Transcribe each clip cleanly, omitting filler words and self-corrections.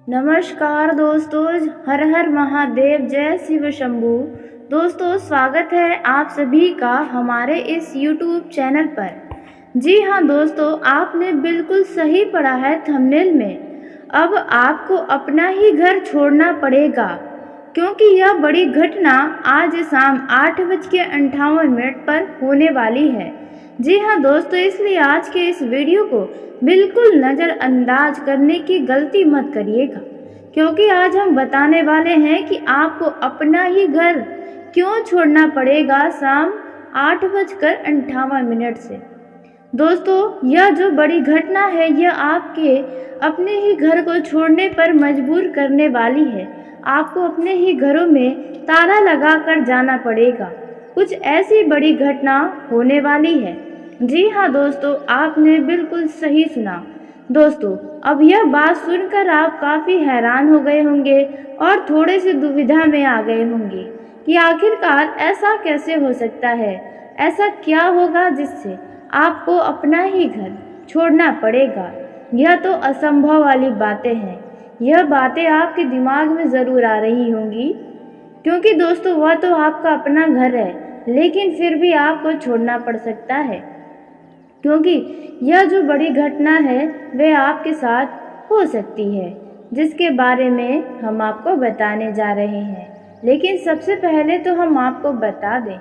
नमस्कार दोस्तों, हर हर महादेव, जय शिव शंभू। दोस्तों, स्वागत है आप सभी का हमारे इस YouTube चैनल पर। जी हाँ दोस्तों, आपने बिल्कुल सही पढ़ा है थंबनेल में। अब आपको अपना ही घर छोड़ना पड़ेगा, क्योंकि यह बड़ी घटना आज शाम 8:58 पर होने वाली है। जी हाँ दोस्तों, इसलिए आज के इस वीडियो को बिल्कुल नज़रअंदाज करने की गलती मत करिएगा, क्योंकि आज हम बताने वाले हैं कि आपको अपना ही घर क्यों छोड़ना पड़ेगा शाम 8:58 से। दोस्तों, यह जो बड़ी घटना है यह आपके अपने ही घर को छोड़ने पर मजबूर करने वाली है। आपको अपने ही घरों में ताला लगा कर जाना पड़ेगा। कुछ ऐसी बड़ी घटना होने वाली है। जी हाँ दोस्तों, आपने बिल्कुल सही सुना। दोस्तों, अब यह बात सुनकर आप काफ़ी हैरान हो गए होंगे और थोड़े से दुविधा में आ गए होंगे कि आखिरकार ऐसा कैसे हो सकता है। ऐसा क्या होगा जिससे आपको अपना ही घर छोड़ना पड़ेगा। यह तो असंभव वाली बातें हैं। यह बातें आपके दिमाग में ज़रूर आ रही होंगी, क्योंकि दोस्तों वह तो आपका अपना घर है, लेकिन फिर भी आपको छोड़ना पड़ सकता है, क्योंकि यह जो बड़ी घटना है वह आपके साथ हो सकती है, जिसके बारे में हम आपको बताने जा रहे हैं। लेकिन सबसे पहले तो हम आपको बता दें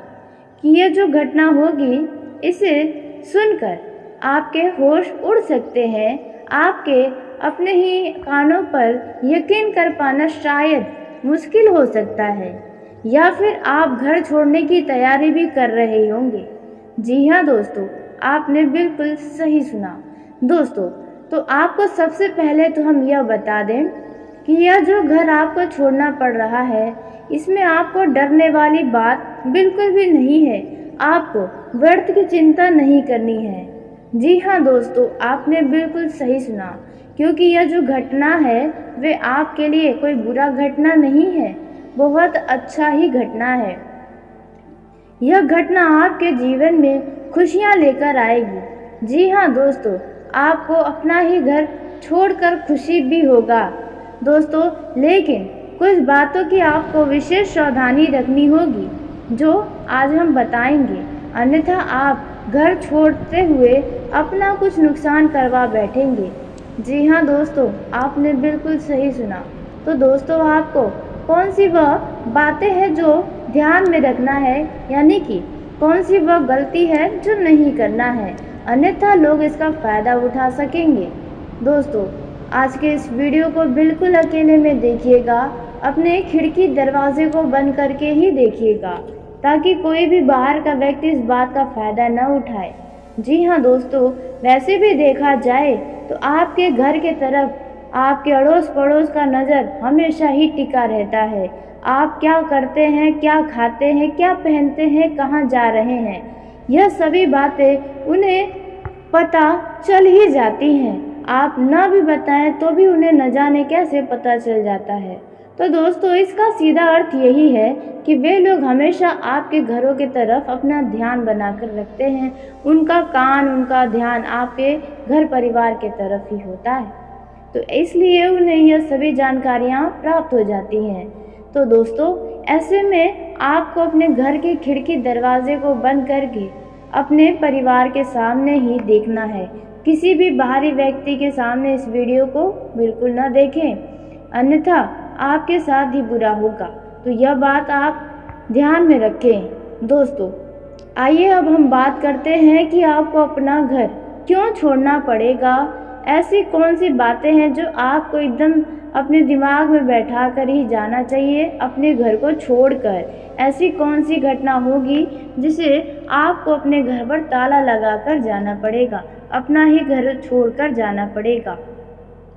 कि यह जो घटना होगी, इसे सुनकर आपके होश उड़ सकते हैं। आपके अपने ही कानों पर यकीन कर पाना शायद मुश्किल हो सकता है, या फिर आप घर छोड़ने की तैयारी भी कर रहे होंगे। जी हाँ दोस्तों, आपने बिल्कुल सही सुना। दोस्तों, तो आपको सबसे पहले तो हम यह बता दें कि यह जो घर आपको छोड़ना पड़ रहा है, इसमें आपको डरने वाली बात बिल्कुल भी नहीं है। आपको व्यर्थ की चिंता नहीं करनी है। जी हाँ दोस्तों, आपने बिल्कुल सही सुना, क्योंकि यह जो घटना है वह आपके लिए कोई बुरा घटना नहीं है, बहुत अच्छा ही घटना है। यह घटना आपके जीवन में खुशियाँ लेकर आएगी। जी हाँ दोस्तों, आपको अपना ही घर छोड़कर खुशी भी होगा दोस्तों, लेकिन कुछ बातों की आपको विशेष सावधानी रखनी होगी, जो आज हम बताएंगे। अन्यथा आप घर छोड़ते हुए अपना कुछ नुकसान करवा बैठेंगे। जी हाँ दोस्तों, आपने बिल्कुल सही सुना। तो दोस्तों, आपको कौन सी वह बातें हैं जो ध्यान में रखना है, यानी कि कौन सी वह गलती है जो नहीं करना है, अन्यथा लोग इसका फ़ायदा उठा सकेंगे। दोस्तों, आज के इस वीडियो को बिल्कुल अकेले में देखिएगा। अपने खिड़की दरवाजे को बंद करके ही देखिएगा, ताकि कोई भी बाहर का व्यक्ति इस बात का फ़ायदा न उठाए। जी हाँ दोस्तों, वैसे भी देखा जाए तो आपके घर के तरफ आपके अड़ोस पड़ोस का नज़र हमेशा ही टिका रहता है। आप क्या करते हैं, क्या खाते हैं, क्या पहनते हैं, कहाँ जा रहे हैं, यह सभी बातें उन्हें पता चल ही जाती हैं। आप ना भी बताएं तो भी उन्हें न जाने कैसे पता चल जाता है। तो दोस्तों, इसका सीधा अर्थ यही है कि वे लोग हमेशा आपके घरों की तरफ अपना ध्यान बनाकर रखते हैं। उनका कान, उनका ध्यान आपके घर परिवार के तरफ ही होता है, तो इसलिए उन्हें यह सभी जानकारियाँ प्राप्त हो जाती हैं। तो दोस्तों, ऐसे में आपको अपने घर के खिड़की दरवाजे को बंद करके अपने परिवार के सामने ही देखना है। किसी भी बाहरी व्यक्ति के सामने इस वीडियो को बिल्कुल न देखें, अन्यथा आपके साथ ही बुरा होगा। तो यह बात आप ध्यान में रखें। दोस्तों, आइए अब हम बात करते हैं कि आपको अपना घर क्यों छोड़ना पड़ेगा। ऐसी कौन सी बातें हैं जो आपको एकदम अपने दिमाग में बैठा कर ही जाना चाहिए अपने घर को छोड़कर। ऐसी कौन सी घटना होगी जिसे आपको अपने घर पर ताला लगाकर जाना पड़ेगा, अपना ही घर छोड़कर जाना पड़ेगा।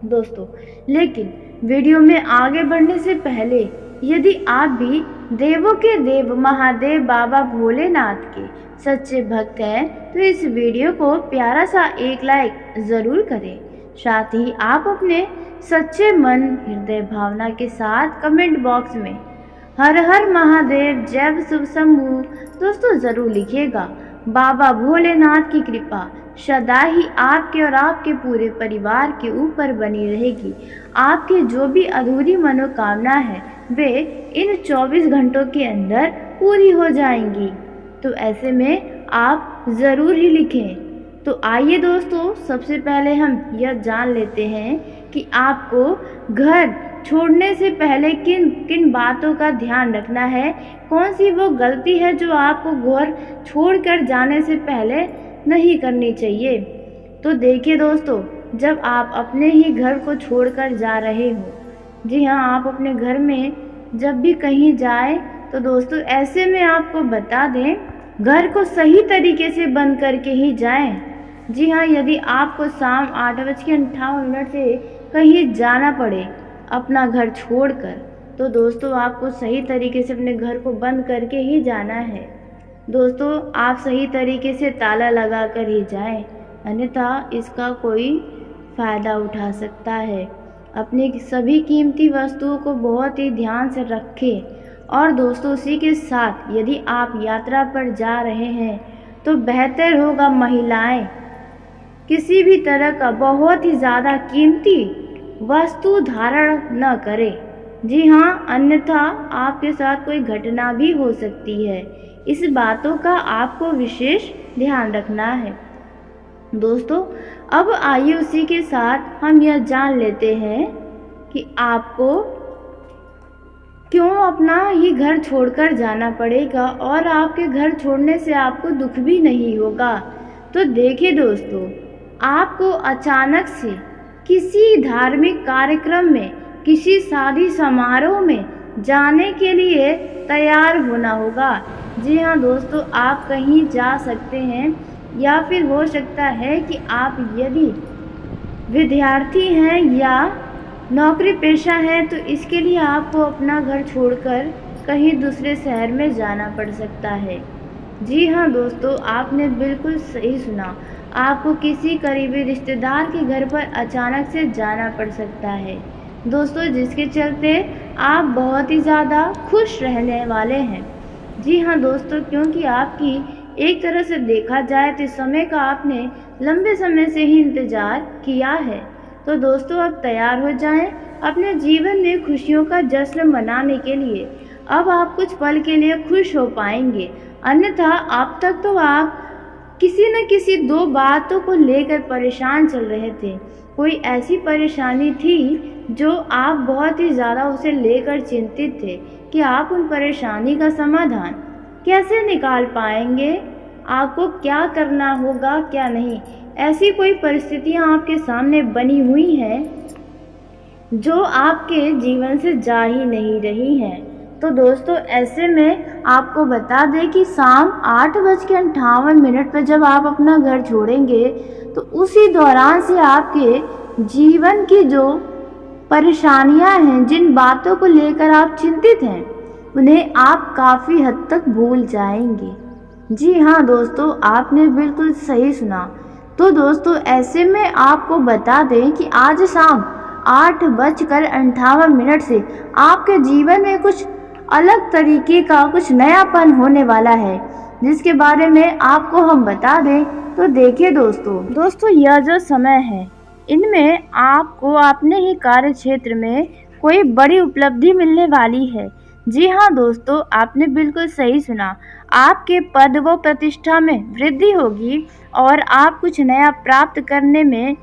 दोस्तों, लेकिन वीडियो में आगे बढ़ने से पहले यदि आप भी देवों के देव महादेव बाबा भोलेनाथ के सच्चे भक्त हैं, तो इस वीडियो को प्यारा सा एक लाइक ज़रूर करें। साथ ही आप अपने सच्चे मन, हृदय भावना के साथ कमेंट बॉक्स में हर हर महादेव, जय शिव शंभू दोस्तों ज़रूर लिखिएगा। बाबा भोलेनाथ की कृपा सदा ही आपके और आपके पूरे परिवार के ऊपर बनी रहेगी। आपकी जो भी अधूरी मनोकामना है वे इन 24 घंटों के अंदर पूरी हो जाएंगी। तो ऐसे में आप ज़रूर ही लिखें। तो आइए दोस्तों, सबसे पहले हम यह जान लेते हैं कि आपको घर छोड़ने से पहले किन किन बातों का ध्यान रखना है, कौन सी वो गलती है जो आपको घर छोड़कर जाने से पहले नहीं करनी चाहिए। तो देखिए दोस्तों, जब आप अपने ही घर को छोड़कर जा रहे हो, जी हाँ, आप अपने घर में जब भी कहीं जाए तो दोस्तों ऐसे में आपको बता दें, घर को सही तरीके से बंद करके ही जाएं। जी हाँ, यदि आपको शाम 8:58 से कहीं जाना पड़े अपना घर छोड़कर, तो दोस्तों आपको सही तरीके से अपने घर को बंद करके ही जाना है। दोस्तों आप सही तरीके से ताला लगा कर ही जाएं, अन्यथा इसका कोई फ़ायदा उठा सकता है। अपनी सभी कीमती वस्तुओं को बहुत ही ध्यान से रखें। और दोस्तों उसी के साथ यदि आप यात्रा पर जा रहे हैं तो बेहतर होगा महिलाएं किसी भी तरह का बहुत ही ज़्यादा कीमती वस्तु धारण न करें। जी हाँ, अन्यथा आपके साथ कोई घटना भी हो सकती है। इस बातों का आपको विशेष ध्यान रखना है। दोस्तों अब आइए उसी के साथ हम यह जान लेते हैं कि आपको क्यों अपना ही घर छोड़कर जाना पड़ेगा और आपके घर छोड़ने से आपको दुख भी नहीं होगा। तो देखिए दोस्तों, आपको अचानक से किसी धार्मिक कार्यक्रम में, किसी शादी समारोह में जाने के लिए तैयार होना होगा। जी हाँ दोस्तों, आप कहीं जा सकते हैं या फिर हो सकता है कि आप यदि विद्यार्थी हैं या नौकरी पेशा है तो इसके लिए आपको अपना घर छोड़कर कहीं दूसरे शहर में जाना पड़ सकता है। जी हाँ दोस्तों, आपने बिल्कुल सही सुना, आपको किसी करीबी रिश्तेदार के घर पर अचानक से जाना पड़ सकता है दोस्तों, जिसके चलते आप बहुत ही ज़्यादा खुश रहने वाले हैं। जी हाँ दोस्तों, क्योंकि आपकी एक तरह से देखा जाए तो समय का आपने लंबे समय से ही इंतज़ार किया है। तो दोस्तों अब तैयार हो जाएं अपने जीवन में खुशियों का जश्न मनाने के लिए। अब आप कुछ पल के लिए खुश हो पाएंगे, अन्यथा अब तक तो आप किसी न किसी दो बातों को लेकर परेशान चल रहे थे। कोई ऐसी परेशानी थी जो आप बहुत ही ज़्यादा उसे लेकर चिंतित थे कि आप उन परेशानी का समाधान कैसे निकाल पाएंगे, आपको क्या करना होगा क्या नहीं। ऐसी कोई परिस्थितियां आपके सामने बनी हुई हैं जो आपके जीवन से जा ही नहीं रही हैं। तो दोस्तों ऐसे में आपको बता दें कि शाम 8:58 पर जब आप अपना घर छोड़ेंगे तो उसी दौरान से आपके जीवन की जो परेशानियां हैं, जिन बातों को लेकर आप चिंतित हैं, उन्हें आप काफ़ी हद तक भूल जाएंगे। जी हाँ दोस्तों, आपने बिल्कुल सही सुना। तो दोस्तों ऐसे में आपको बता दें कि आज शाम 8:58 से आपके जीवन में कुछ अलग तरीके का कुछ नयापन होने वाला है, जिसके बारे में आपको हम बता दें। तो देखिए दोस्तों यह जो समय है इनमें आपको अपने ही कार्य क्षेत्र में कोई बड़ी उपलब्धि मिलने वाली है। जी हाँ दोस्तों, आपने बिल्कुल सही सुना, आपके पद व प्रतिष्ठा में वृद्धि होगी और आप कुछ नया प्राप्त करने में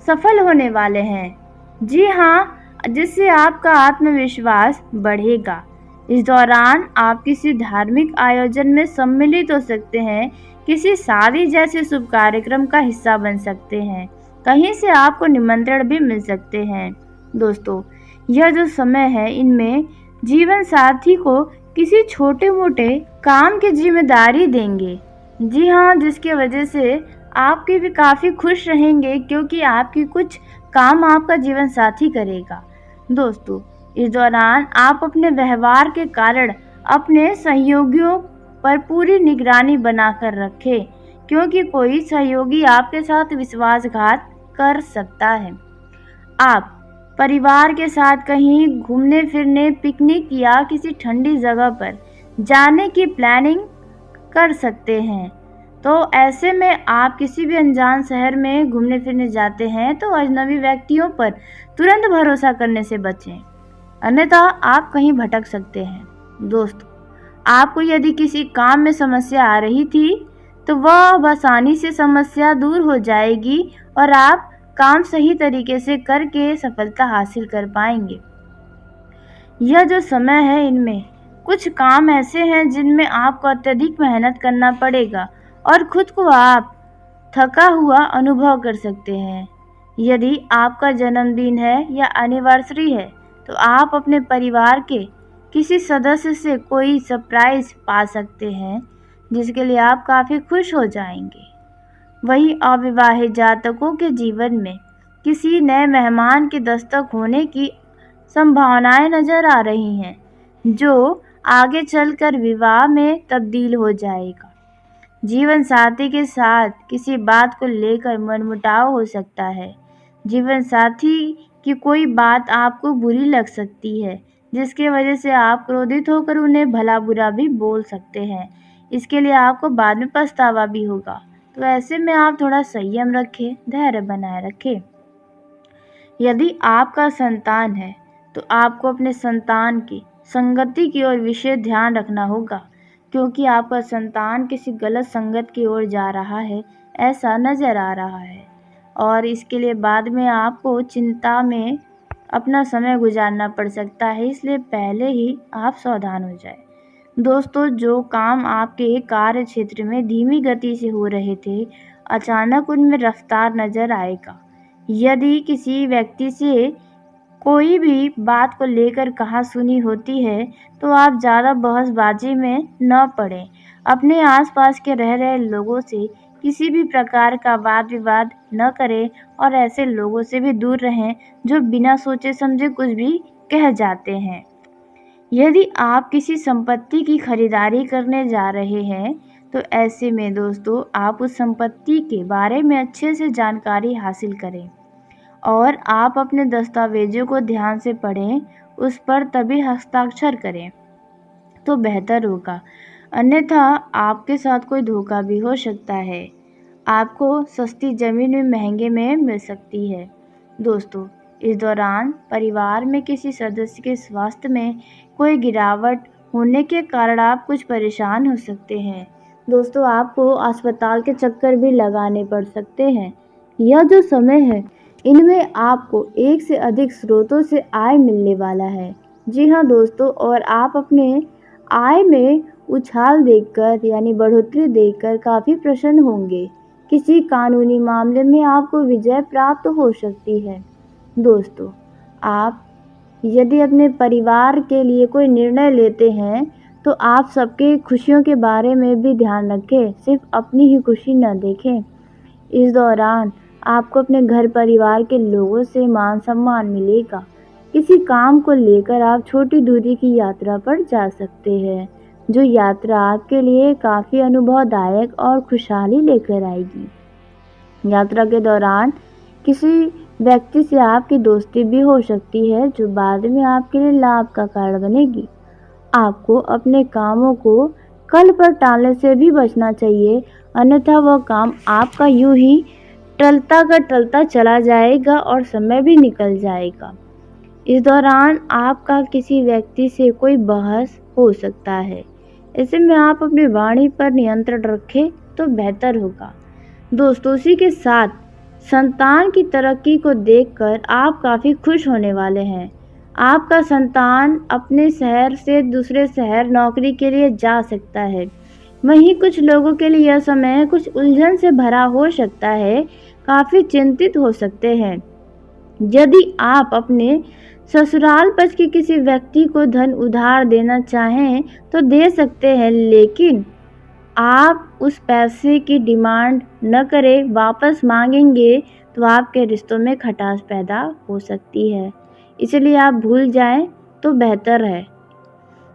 सफल होने वाले हैं। जी हाँ, जिससे आपका आत्मविश्वास बढ़ेगा। इस दौरान आप किसी धार्मिक आयोजन में सम्मिलित हो सकते हैं, किसी शादी जैसे शुभ कार्यक्रम का हिस्सा बन सकते हैं, कहीं से आपको निमंत्रण भी मिल सकते हैं। दोस्तों यह जो समय है इनमें जीवन साथी को किसी छोटे मोटे काम की जिम्मेदारी देंगे। जी हाँ, जिसकी वजह से आपके भी काफ़ी खुश रहेंगे क्योंकि आपकी कुछ काम आपका जीवन साथी करेगा। दोस्तों इस दौरान आप अपने व्यवहार के कारण अपने सहयोगियों पर पूरी निगरानी बनाकर रखें, क्योंकि कोई सहयोगी आपके साथ विश्वासघात कर सकता है। आप परिवार के साथ कहीं घूमने फिरने, पिकनिक या किसी ठंडी जगह पर जाने की प्लानिंग कर सकते हैं। तो ऐसे में आप किसी भी अनजान शहर में घूमने फिरने जाते हैं तो अजनबी व्यक्तियों पर तुरंत भरोसा करने से बचें, अन्यथा आप कहीं भटक सकते हैं। दोस्तों, आपको यदि किसी काम में समस्या आ रही थी तो वह आसानी से समस्या दूर हो जाएगी और आप काम सही तरीके से करके सफलता हासिल कर पाएंगे। यह जो समय है, इनमें कुछ काम ऐसे हैं जिनमें आपको अत्यधिक मेहनत करना पड़ेगा और खुद को आप थका हुआ अनुभव कर सकते हैं। यदि आपका जन्मदिन है या एनिवर्सरी है तो आप अपने परिवार के किसी सदस्य से कोई सरप्राइज पा सकते हैं जिसके लिए आप काफ़ी खुश हो जाएंगे। वहीं अविवाहित जातकों के जीवन में किसी नए मेहमान के दस्तक होने की संभावनाएं नजर आ रही हैं, जो आगे चलकर विवाह में तब्दील हो जाएगा। जीवन साथी के साथ किसी बात को लेकर मनमुटाव हो सकता है। जीवन साथी की कोई बात आपको बुरी लग सकती है, जिसकी वजह से आप क्रोधित होकर उन्हें भला बुरा भी बोल सकते हैं। इसके लिए आपको बाद में पछतावा भी होगा। तो ऐसे में आप थोड़ा संयम रखें, धैर्य बनाए रखें। यदि आपका संतान है तो आपको अपने संतान की संगति की ओर विशेष ध्यान रखना होगा, क्योंकि आपका संतान किसी गलत संगत की ओर जा रहा है, ऐसा नज़र आ रहा है और इसके लिए बाद में आपको चिंता में अपना समय गुजारना पड़ सकता है। इसलिए पहले ही आप सावधान हो जाए। दोस्तों, जो काम आपके कार्य क्षेत्र में धीमी गति से हो रहे थे, अचानक उनमें रफ्तार नज़र आएगा। यदि किसी व्यक्ति से कोई भी बात को लेकर कहा-सुनी होती है तो आप ज़्यादा बहसबाजी में न पड़ें। अपने आसपास के रह रहे लोगों से किसी भी प्रकार का वाद विवाद न करें और ऐसे लोगों से भी दूर रहें जो बिना सोचे समझे कुछ भी कह जाते हैं। यदि आप किसी संपत्ति की खरीदारी करने जा रहे हैं तो ऐसे में दोस्तों आप उस संपत्ति के बारे में अच्छे से जानकारी हासिल करें और आप अपने दस्तावेजों को ध्यान से पढ़ें, उस पर तभी हस्ताक्षर करें तो बेहतर होगा, अन्यथा आपके साथ कोई धोखा भी हो सकता है। आपको सस्ती ज़मीन भी महंगे में मिल सकती है। दोस्तों, इस दौरान परिवार में किसी सदस्य के स्वास्थ्य में कोई गिरावट होने के कारण आप कुछ परेशान हो सकते हैं। दोस्तों, आपको अस्पताल के चक्कर भी लगाने पड़ सकते हैं। यह जो समय है, इनमें आपको एक से अधिक स्रोतों से आय मिलने वाला है। जी हाँ दोस्तों, और आप अपने आय में उछाल देखकर यानी बढ़ोतरी देखकर काफ़ी प्रसन्न होंगे। किसी कानूनी मामले में आपको विजय प्राप्त हो सकती है। दोस्तों, आप यदि अपने परिवार के लिए कोई निर्णय लेते हैं तो आप सबके खुशियों के बारे में भी ध्यान रखें, सिर्फ अपनी ही खुशी न देखें। इस दौरान आपको अपने घर परिवार के लोगों से मान सम्मान मिलेगा। किसी काम को लेकर आप छोटी दूरी की यात्रा पर जा सकते हैं, जो यात्रा आपके लिए काफ़ी अनुभवदायक और खुशहाली लेकर आएगी। यात्रा के दौरान किसी व्यक्ति से आपकी दोस्ती भी हो सकती है, जो बाद में आपके लिए लाभ का कारण बनेगी। आपको अपने कामों को कल पर टालने से भी बचना चाहिए, अन्यथा वह काम आपका यूं ही टलता का टलता चला जाएगा और समय भी निकल जाएगा। इस दौरान आपका किसी व्यक्ति से कोई बहस हो सकता है। ऐसे में आप अपनी वाणी पर नियंत्रण रखें तो बेहतर होगा। दोस्तों, इसी के साथ संतान की तरक्की को देखकर आप काफ़ी खुश होने वाले हैं। आपका संतान अपने शहर से दूसरे शहर नौकरी के लिए जा सकता है। वहीं कुछ लोगों के लिए यह समय कुछ उलझन से भरा हो सकता है, काफ़ी चिंतित हो सकते हैं। यदि आप अपने ससुराल पक्ष के किसी व्यक्ति को धन उधार देना चाहें तो दे सकते हैं, लेकिन आप उस पैसे की डिमांड न करें। वापस मांगेंगे तो आपके रिश्तों में खटास पैदा हो सकती है, इसलिए आप भूल जाएं तो बेहतर है।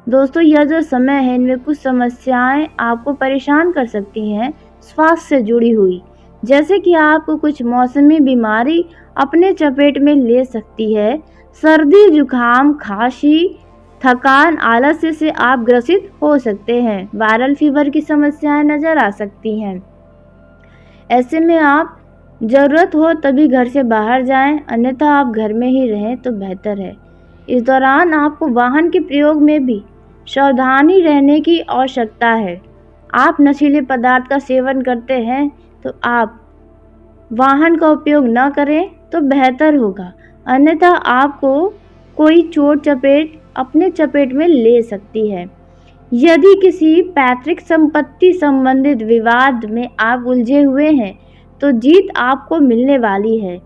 दोस्तों, यह जो समय है, इनमें कुछ समस्याएं आपको परेशान कर सकती हैं स्वास्थ्य से जुड़ी हुई, जैसे कि आपको कुछ मौसमी बीमारी अपने चपेट में ले सकती है। सर्दी, जुकाम, खांसी, थकान, आलस्य से आप ग्रसित हो सकते हैं। वायरल फीवर की समस्याएं नज़र आ सकती हैं। ऐसे में आप ज़रूरत हो तभी घर से बाहर जाएं, अन्यथा आप घर में ही रहें तो बेहतर है। इस दौरान आपको वाहन के प्रयोग में भी सावधानी रहने की आवश्यकता है। आप नशीले पदार्थ का सेवन करते हैं तो आप वाहन का उपयोग न करें तो बेहतर होगा, अन्यथा आपको कोई चोट चपेट अपने चपेट में ले सकती है। यदि किसी पैतृक संपत्ति संबंधित विवाद में आप उलझे हुए हैं तो जीत आपको मिलने वाली है।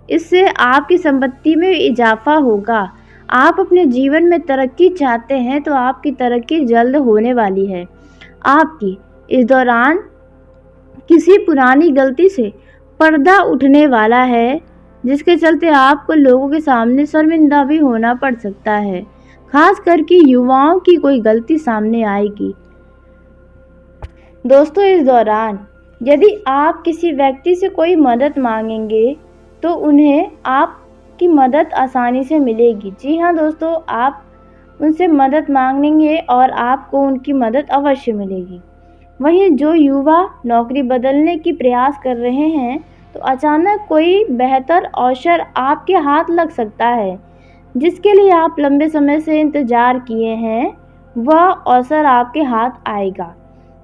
इससे आपकी संपत्ति में इजाफा होगा। आप अपने जीवन में तरक्की चाहते हैं तो आपकी तरक्की जल्द होने वाली है। आपकी इस दौरान किसी पुरानी गलती से पर्दा उठने वाला है, जिसके चलते आपको लोगों के सामने शर्मिंदा भी होना पड़ सकता है। खास करके युवाओं की कोई गलती सामने आएगी। दोस्तों, इस दौरान यदि आप किसी व्यक्ति से कोई मदद मांगेंगे तो उन्हें आपकी मदद आसानी से मिलेगी। जी हाँ दोस्तों, आप उनसे मदद मांगेंगे और आपको उनकी मदद अवश्य मिलेगी। वहीं जो युवा नौकरी बदलने की प्रयास कर रहे हैं तो अचानक कोई बेहतर अवसर आपके हाथ लग सकता है, जिसके लिए आप लंबे समय से इंतज़ार किए हैं, वह अवसर आपके हाथ आएगा।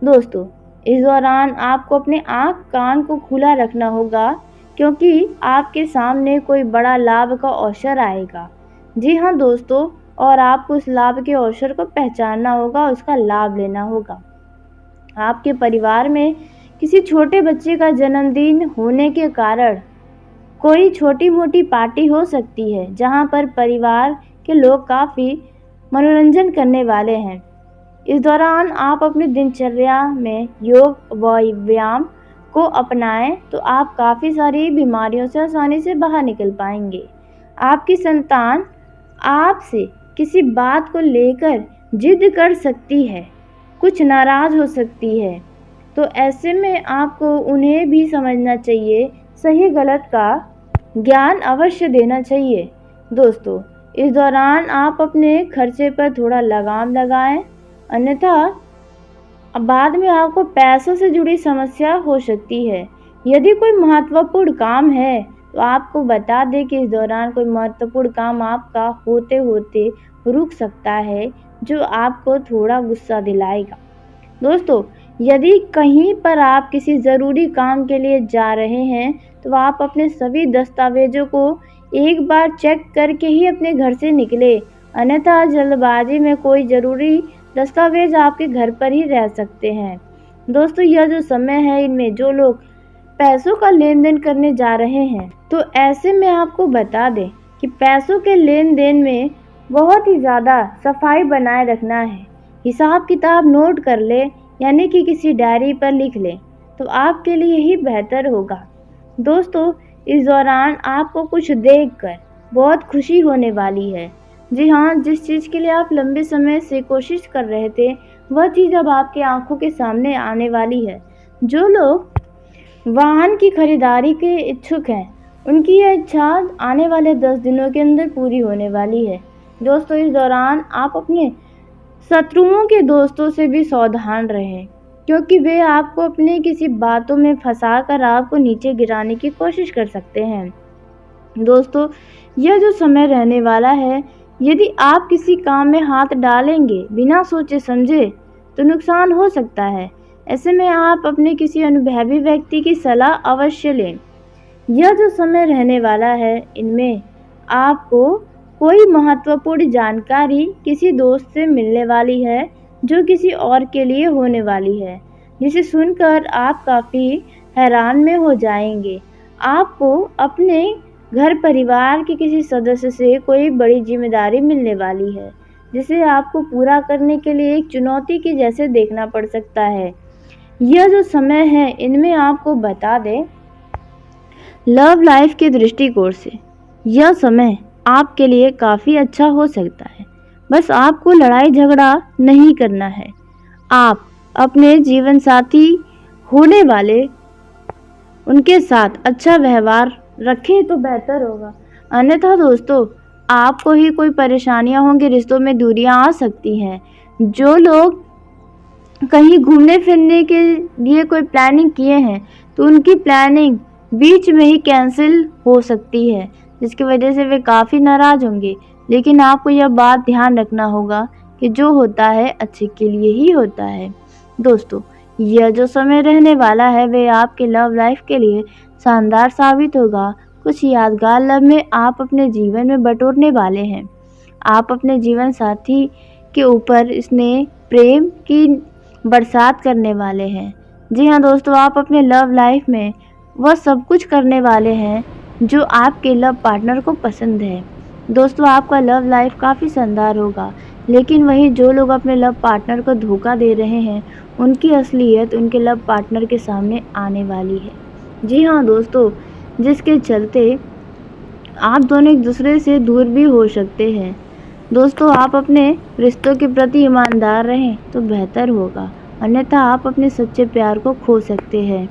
दोस्तों, इस दौरान आपको अपने आँख कान को खुला रखना होगा, क्योंकि आपके सामने कोई बड़ा लाभ का अवसर आएगा। जी हाँ दोस्तों, और आपको उस लाभ के अवसर को पहचानना होगा, उसका लाभ लेना होगा। आपके परिवार में किसी छोटे बच्चे का जन्मदिन होने के कारण कोई छोटी मोटी पार्टी हो सकती है, जहां पर परिवार के लोग काफ़ी मनोरंजन करने वाले हैं। इस दौरान आप अपनी दिनचर्या में योग व व्यायाम को अपनाएं तो आप काफ़ी सारी बीमारियों से आसानी से बाहर निकल पाएंगे। आपकी संतान आपसे किसी बात को लेकर जिद कर सकती है, कुछ नाराज़ हो सकती है, तो ऐसे में आपको उन्हें भी समझना चाहिए, सही गलत का ज्ञान अवश्य देना चाहिए। दोस्तों, इस दौरान आप अपने खर्चे पर थोड़ा लगाम लगाएं, अन्यथा बाद में आपको पैसों से जुड़ी समस्या हो सकती है। यदि कोई महत्वपूर्ण काम है तो आपको बता दें कि इस दौरान कोई महत्वपूर्ण काम आपका होते होते रुक सकता है, जो आपको थोड़ा गुस्सा दिलाएगा। दोस्तों, यदि कहीं पर आप किसी ज़रूरी काम के लिए जा रहे हैं तो आप अपने सभी दस्तावेज़ों को एक बार चेक करके ही अपने घर से निकले, अन्यथा जल्दबाजी में कोई ज़रूरी दस्तावेज़ आपके घर पर ही रह सकते हैं। दोस्तों, यह जो समय है, इनमें जो लोग पैसों का लेन देन करने जा रहे हैं तो ऐसे में आपको बता दें कि पैसों के लेन देन में बहुत ही ज़्यादा सफाई बनाए रखना है। हिसाब किताब नोट कर ले, यानी कि किसी डायरी पर लिख लें, तो आपके लिए ही बेहतर होगा। दोस्तों, इस दौरान आपको कुछ देखकर बहुत खुशी होने वाली है। जी हाँ, जिस चीज़ के लिए आप लंबे समय से कोशिश कर रहे थे, वह चीज़ अब आपकी आंखों के सामने आने वाली है। जो लोग वाहन की खरीदारी के इच्छुक हैं, उनकी यह इच्छा आने वाले 10 दिनों के अंदर पूरी होने वाली है। दोस्तों, इस दौरान आप अपने शत्रुओं के दोस्तों से भी सावधान रहें, क्योंकि वे आपको अपनी किसी बातों में फंसाकर आपको नीचे गिराने की कोशिश कर सकते हैं। दोस्तों, यह जो समय रहने वाला है, यदि आप किसी काम में हाथ डालेंगे बिना सोचे समझे तो नुकसान हो सकता है। ऐसे में आप अपने किसी अनुभवी व्यक्ति की सलाह अवश्य लें। यह जो समय रहने वाला है, इनमें आपको कोई महत्वपूर्ण जानकारी किसी दोस्त से मिलने वाली है, जो किसी और के लिए होने वाली है, जिसे सुनकर आप काफ़ी हैरान में हो जाएंगे। आपको अपने घर परिवार के किसी सदस्य से कोई बड़ी जिम्मेदारी मिलने वाली है, जिसे आपको पूरा करने के लिए एक चुनौती के जैसे देखना पड़ सकता है। यह जो समय है, इनमें आपको बता दें, लव लाइफ के दृष्टिकोण से यह समय आपके लिए काफ़ी अच्छा हो सकता है। बस आपको लड़ाई झगड़ा नहीं करना है। आप अपने जीवन साथी होने वाले उनके साथ अच्छा व्यवहार रखें तो बेहतर होगा, अन्यथा दोस्तों आपको ही कोई परेशानियां होंगी, रिश्तों में दूरियां आ सकती हैं। जो लोग कहीं घूमने फिरने के लिए कोई प्लानिंग किए हैं तो उनकी प्लानिंग बीच में ही कैंसिल हो सकती है, जिसकी वजह से वे काफ़ी नाराज़ होंगे। लेकिन आपको यह बात ध्यान रखना होगा कि जो होता है अच्छे के लिए ही होता है। दोस्तों, यह जो समय रहने वाला है वे आपके लव लाइफ के लिए शानदार साबित होगा। कुछ यादगार लम्हे आप अपने जीवन में बटोरने वाले हैं। आप अपने जीवन साथी के ऊपर स्नेह प्रेम की बरसात करने वाले हैं। जी हाँ दोस्तों, आप अपने लव लाइफ में वह सब कुछ करने वाले हैं जो आपके लव पार्टनर को पसंद है। दोस्तों, आपका लव लाइफ काफ़ी शानदार होगा, लेकिन वहीं जो लोग अपने लव पार्टनर को धोखा दे रहे हैं उनकी असलियत उनके लव पार्टनर के सामने आने वाली है। जी हाँ दोस्तों, जिसके चलते आप दोनों एक दूसरे से दूर भी हो सकते हैं। दोस्तों, आप अपने रिश्तों के प्रति ईमानदार रहें तो बेहतर होगा, अन्यथा आप अपने सच्चे प्यार को खो सकते हैं।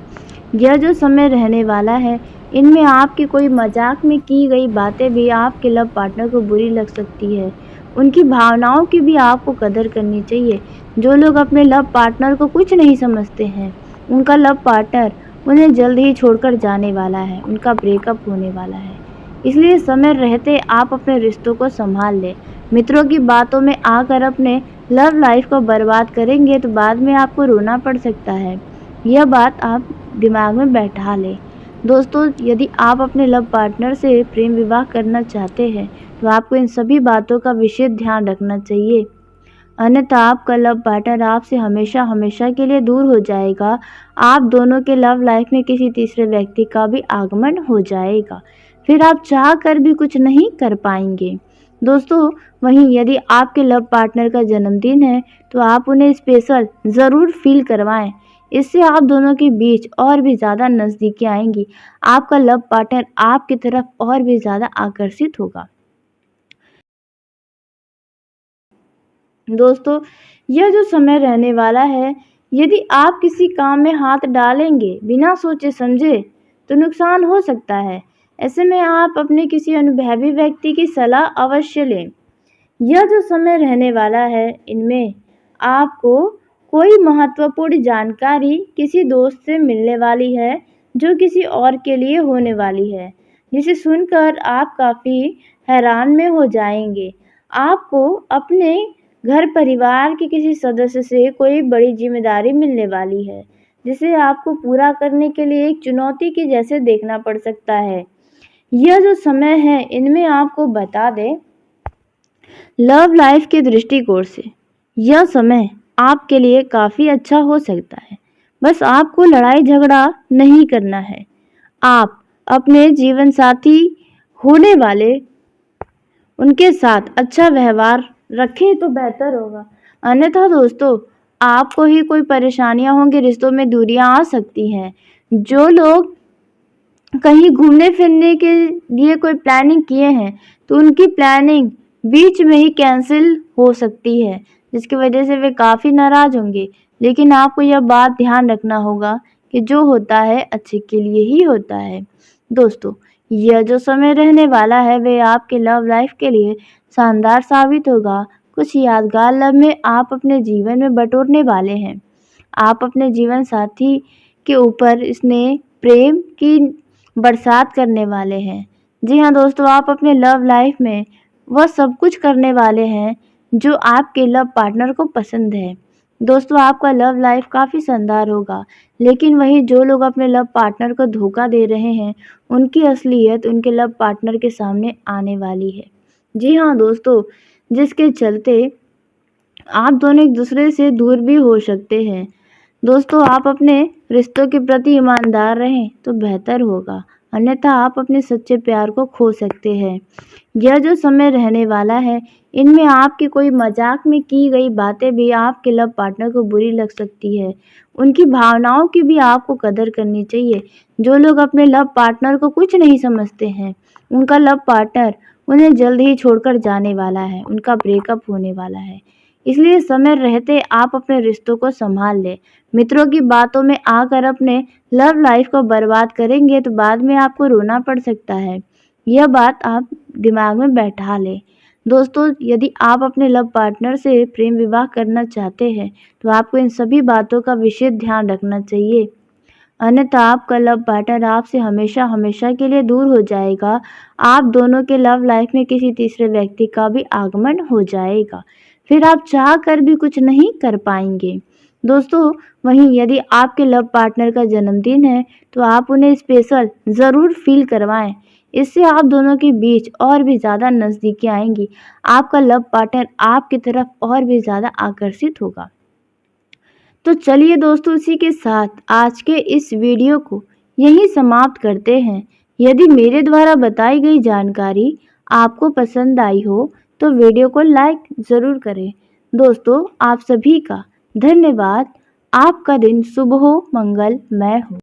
यह जो समय रहने वाला है इनमें आपकी कोई मजाक में की गई बातें भी आपके लव पार्टनर को बुरी लग सकती है। उनकी भावनाओं की भी आपको कदर करनी चाहिए। जो लोग अपने लव पार्टनर को कुछ नहीं समझते हैं, उनका लव पार्टनर उन्हें जल्द ही छोड़कर जाने वाला है, उनका ब्रेकअप होने वाला है। इसलिए समय रहते आप अपने रिश्तों को संभाल लें। मित्रों की बातों में आकर अपने लव लाइफ को बर्बाद करेंगे तो बाद में आपको रोना पड़ सकता है। यह बात आप दिमाग में बैठा लें। दोस्तों, यदि आप अपने लव पार्टनर से प्रेम विवाह करना चाहते हैं तो आपको इन सभी बातों का विशेष ध्यान रखना चाहिए, अन्यथा आपका लव पार्टनर आपसे हमेशा हमेशा के लिए दूर हो जाएगा। आप दोनों के लव लाइफ में किसी तीसरे व्यक्ति का भी आगमन हो जाएगा, फिर आप चाह कर भी कुछ नहीं कर पाएंगे। दोस्तों, वहीं यदि आपके लव पार्टनर का जन्मदिन है तो आप उन्हें स्पेशल ज़रूर फील करवाएं। इससे आप दोनों के बीच और भी ज़्यादा नज़दीकी आएंगी। आपका लव पार्टनर आपकी तरफ और भी ज़्यादा आकर्षित होगा। दोस्तों, यह जो समय रहने वाला है, यदि आप किसी काम में हाथ डालेंगे बिना सोचे समझे तो नुकसान हो सकता है। ऐसे में आप अपने किसी अनुभवी व्यक्ति की सलाह अवश्य लें। यह जो समय रहने वाला है इनमें आपको कोई महत्वपूर्ण जानकारी किसी दोस्त से मिलने वाली है जो किसी और के लिए होने वाली है, जिसे सुनकर आप काफ़ी हैरान में हो जाएंगे। आपको अपने घर परिवार के किसी सदस्य से कोई बड़ी जिम्मेदारी मिलने वाली है, जिसे आपको पूरा करने के लिए एक चुनौती के जैसे देखना पड़ सकता है। यह जो समय है इनमें आपको बता दें, लव लाइफ के दृष्टिकोण से यह समय आपके लिए काफ़ी अच्छा हो सकता है। बस आपको लड़ाई झगड़ा नहीं करना है। आप अपने जीवन साथी होने वाले उनके साथ अच्छा व्यवहार रखें तो बेहतर होगा, अन्यथा दोस्तों आपको ही कोई परेशानियां होंगी, रिश्तों में दूरियां आ सकती हैं। जो लोग कहीं घूमने फिरने के लिए कोई प्लानिंग किए हैं तो उनकी प्लानिंग बीच में ही कैंसिल हो सकती है, जिसकी वजह से वे काफ़ी नाराज़ होंगे। लेकिन आपको यह बात ध्यान रखना होगा कि जो होता है अच्छे के लिए ही होता है। दोस्तों, यह जो समय रहने वाला है वे आपके लव लाइफ के लिए शानदार साबित होगा। कुछ यादगार लम्हे आप अपने जीवन में बटोरने वाले हैं। आप अपने जीवन साथी के ऊपर स्नेह प्रेम की बरसात करने वाले हैं। जी हाँ दोस्तों, आप अपने लव लाइफ में वह सब कुछ करने वाले हैं जो आपके लव पार्टनर को पसंद है। दोस्तों, आपका लव लाइफ काफ़ी शानदार होगा, लेकिन वहीं जो लोग अपने लव पार्टनर को धोखा दे रहे हैं उनकी असलियत उनके लव पार्टनर के सामने आने वाली है। जी हाँ दोस्तों, जिसके चलते आप दोनों एक दूसरे से दूर भी हो सकते हैं। दोस्तों, आप अपने रिश्तों के प्रति ईमानदार रहें तो बेहतर होगा, अन्यथा आप अपने सच्चे प्यार को खो सकते हैं। यह जो समय रहने वाला है इनमें आपकी कोई मजाक में की गई बातें भी आपके लव पार्टनर को बुरी लग सकती है। उनकी भावनाओं की भी आपको कदर करनी चाहिए। जो लोग अपने लव पार्टनर को कुछ नहीं समझते हैं, उनका लव पार्टनर उन्हें जल्द ही छोड़कर जाने वाला है, उनका ब्रेकअप होने वाला है। इसलिए समय रहते आप अपने रिश्तों को संभाल लें। मित्रों की बातों में आकर अपने लव लाइफ को बर्बाद करेंगे तो बाद में आपको रोना पड़ सकता है। यह बात आप दिमाग में बैठा लें। दोस्तों, यदि आप अपने लव पार्टनर से प्रेम विवाह करना चाहते हैं तो आपको इन सभी बातों का विशेष ध्यान रखना चाहिए, अन्यथा आपका लव पार्टनर आपसे हमेशा हमेशा के लिए दूर हो जाएगा। आप दोनों के लव लाइफ में किसी तीसरे व्यक्ति का भी आगमन हो जाएगा, फिर आप चाह कर भी कुछ नहीं कर पाएंगे। दोस्तों, वहीं यदि आपके लव पार्टनर का जन्मदिन है तो आप उन्हें स्पेशल ज़रूर फील करवाएं। इससे आप दोनों के बीच और भी ज़्यादा नज़दीकी आएंगी। आपका लव पार्टनर आपकी तरफ और भी ज़्यादा आकर्षित होगा। तो चलिए दोस्तों, इसी के साथ आज के इस वीडियो को यहीं समाप्त करते हैं। यदि मेरे द्वारा बताई गई जानकारी आपको पसंद आई हो तो वीडियो को लाइक ज़रूर करें। दोस्तों, आप सभी का धन्यवाद। आपका दिन शुभ हो, मंगलमय हो।